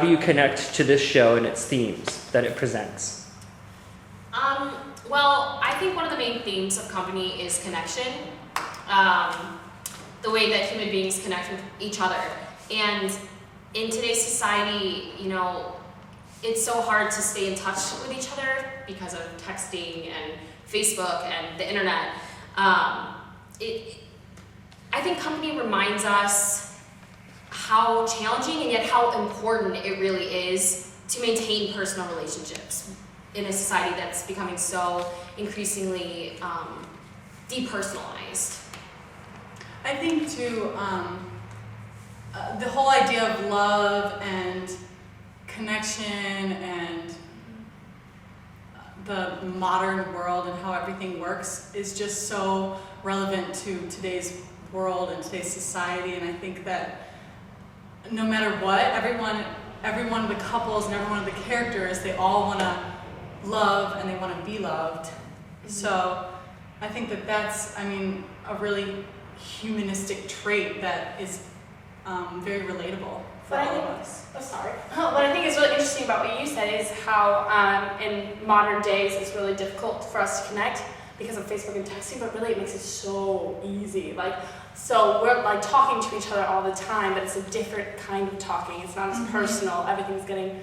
do you connect to this show and its themes that it presents? Well, I think one of the main themes of Company is connection. The way that human beings connect with each other. And in today's society, you know, it's so hard to stay in touch with each other because of texting and Facebook and the internet. I think Company reminds us how challenging and yet how important it really is to maintain personal relationships in a society that's becoming so increasingly depersonalized. I think too, the whole idea of love and connection and the modern world and how everything works is just so relevant to today's world and today's society. And I think that no matter what, every one of the couples and every one of the characters, they all want to love and they want to be loved. So I think that that's, a really humanistic trait that is very relatable for all of us. What I think is really interesting about what you said is how in modern days it's really difficult for us to connect because of Facebook and texting, but really it makes it so easy. So we're talking to each other all the time, but it's a different kind of talking. It's not as personal. Everything's getting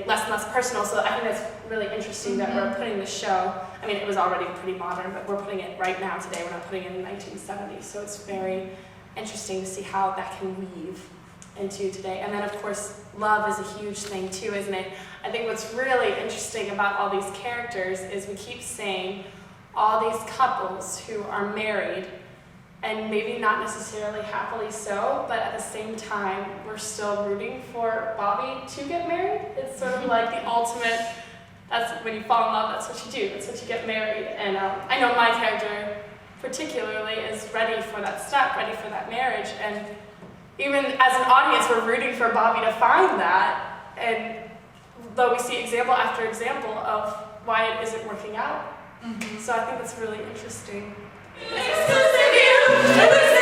less and less personal. So I think that's really interesting that we're putting the show. It was already pretty modern, but we're putting it right now today. We're not putting it in the 1970s. So it's very interesting to see how that can weave into today. And then of course, love is a huge thing too, isn't it? I think what's really interesting about all these characters is we keep saying all these couples who are married and maybe not necessarily happily so, but at the same time, we're still rooting for Bobby to get married. It's sort of like the ultimate, that's when you fall in love, that's what you do, that's what you get married. And I know my character particularly is ready for that step, ready for that marriage. And even as an audience, we're rooting for Bobby to find that. And though we see example after example of why it isn't working out. So I think that's really interesting. Thank you.